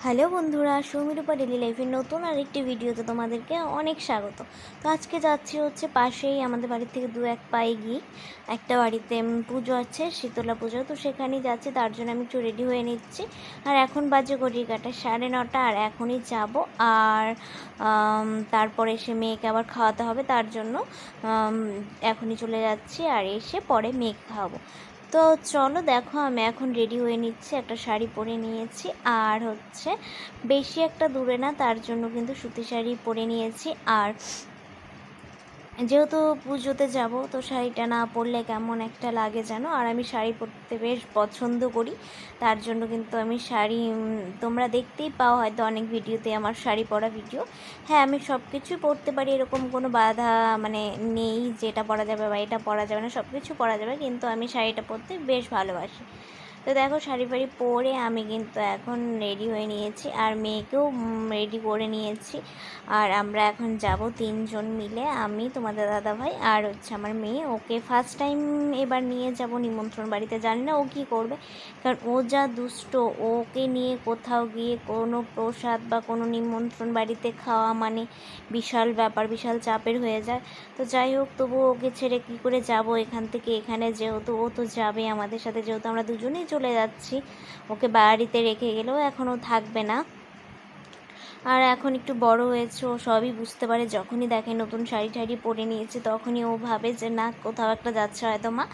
Hello বন্ধুরা, সৌমিরূপা daily লাইফের নতুন আরেকটি ভিডিওতে তোমাদেরকে অনেক স্বাগত। তো আজকে যাচ্ছি হচ্ছে পাশেই আমাদের বাড়ির থেকে 2-1 পায়ে গিয়ে একটা বাড়িতে পুজো আছে, শীতলা পুজো। তো সেখানেই যাচ্ছি, তার জন্য আমি একটু রেডি হয়ে নিচ্ছি। আর এখন বাজে ঘড়ির কাঁটা 9:30, আর এখনই যাব। আর তারপরে এসে মেয়েকে আবার খাওয়াতে হবে, তার জন্য এখনই চলে যাচ্ছি। আর এসে পরে মেয়েকে খাওয়াবো। তো চলো দেখো, আমি এখন রেডি হয়ে নিচ্ছি, একটা শাড়ি পরে নিয়েছি। আর হচ্ছে বেশি একটা দূরে না, তার জন্য কিন্তু সুতি শাড়ি পরে নিয়েছি। আর যেহেতু পুজোতে যাব, তো শাড়িটা না পরলে কেমন একটা লাগে যেন। আর আমি শাড়ি পরতে বেশ পছন্দ করি, তার জন্য কিন্তু আমি শাড়ি তোমরা দেখতেই পাও হয়তো অনেক ভিডিওতে আমার শাড়ি পরা ভিডিও। হ্যাঁ, আমি সব কিছুই পরতে পারি, এরকম কোনো বাধা মানে নেই যেটা পরা যাবে বা এটা পরা যাবে না, সব কিছু পরা যাবে, কিন্তু আমি শাড়িটা পরতে বেশ ভালোবাসি। তো দেখো, শাড়ি ফাড়ি পরে আমি কিন্তু এখন রেডি হয়ে নিয়েছি, আর মেয়েকেও রেডি করে নিয়েছি। আর আমরা এখন যাব 3 জন মিলে, আমি, তোমাদের দাদাভাই আর হচ্ছে আমার মেয়ে। ওকে ফার্স্ট টাইম এবার নিয়ে যাব নিমন্ত্রণ বাড়িতে। জানি না ও কী করবে, কারণ ও যা দুষ্ট। ওকে নিয়ে কোথাও গিয়ে কোনো প্রসাদ বা কোনো নিমন্ত্রণ বাড়িতে খাওয়া মানে বিশাল ব্যাপার, বিশাল চাপের হয়ে যায়। তো যাই হোক, তবুও ওকে ছেড়ে কী করে যাব এখান থেকে এখানে, যেহেতু ও তো যাবে আমাদের সাথে, যেহেতু আমরা দুজনেই চলে যাচ্ছি। ওকে বাড়িতে রেখে গেলেও এখনও থাকবে না। আর এখন একটু বড় হয়েছে, ও সবই বুঝতে পারে। যখনই দেখে নতুন শাড়ি ঠাড়ি পরে নিয়েছে, তখনই ও ভাবে যে না, কোথাও একটা যাচ্ছে হয়তো মা।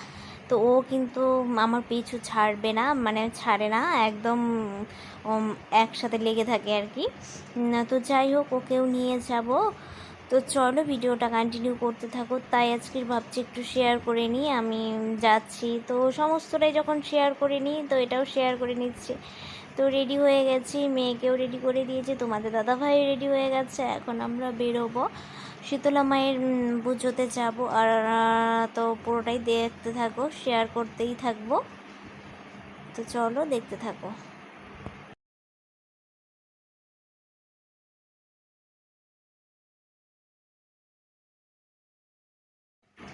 তো ও কিন্তু আমার পিছু ছাড়বে না, মানে ছাড়ে না একদম, একসাথে লেগে থাকে আর কি। তো যাই হোক, ওকেও নিয়ে যাব। তো চলো ভিডিওটা কন্টিনিউ করতে থাকো। তাই আজকে ভাবছি একটু শেয়ার করে নিই, আমি যাচ্ছি তো সমস্তটাই যখন শেয়ার করে নিই, তো এটাও শেয়ার করে নিচ্ছি। তো রেডি হয়ে গেছি, মেয়েকেও রেডি করে দিয়েছি, তোমাদের দাদাভাই রেডি হয়ে গেছে। এখন আমরা বেরোবো, শীতলা মায়ের পুজোতে যাব। আর তো পুরোটাই দেখতে থাকো, শেয়ার করতেই থাকবো। তো চলো দেখতে থাকো।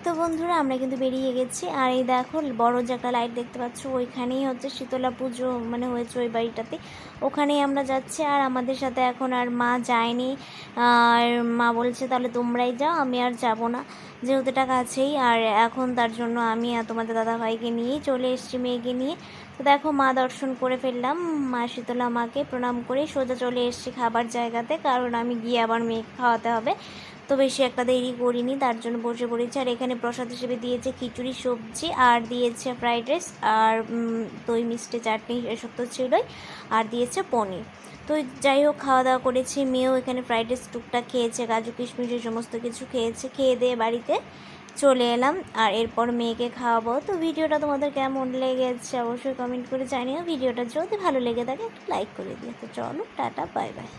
তো বন্ধুরা, আমরা কিন্তু বেরিয়ে গেছি। আর এই দেখো, বড় যে একটা লাইট দেখতে পাচ্ছ, ওইখানেই হচ্ছে শীতলা পুজো মানে হয়েছে ওই বাড়িটাতে, ওখানেই আমরা যাচ্ছি। আর আমাদের সাথে এখন আর মা যায়নি। আর মা বলছে তাহলে তোমরাই যাও, আমি আর যাব না, যেহেতু এটা কাছেই। আর এখন তার জন্য আমি আর তোমাদের দাদাভাইকে নিয়েই চলে এসেছি, মেয়েকে নিয়ে। তো দেখো, মা দর্শন করে ফেললাম, মা শীতলা মাকে প্রণাম করে সোজা চলে এসেছি খাবার জায়গাতে, কারণ আমি গিয়ে আবার মেয়েকে খাওয়াতে হবে। তো বেশি একটা দেরি করিনি, তার জন্য বসে পড়েছি। আর এখানে প্রসাদ হিসেবে দিয়েছে খিচুড়ি, সবজি, আর দিয়েছে ফ্রাইড রাইস, আর দই মিষ্টি চাটনি, এসব তো ছিলই। আর দিয়েছে পনির। তো যাই হোক, খাওয়া দাওয়া করেছি। মেয়েও এখানে ফ্রাইড রাইস টুকটাক খেয়েছে, কাজু কিশমিশ সমস্ত কিছু খেয়েছে। খেয়ে দিয়ে বাড়িতে চলে এলাম, আর এরপর মেয়েকে খাওয়াবো। তো ভিডিওটা তোমাদের কেমন লেগেছে অবশ্যই কমেন্ট করে জানিও। ভিডিওটা যদি ভালো লেগে থাকে একটু লাইক করে দিও। তো চলো, টাটা, বাই বাই।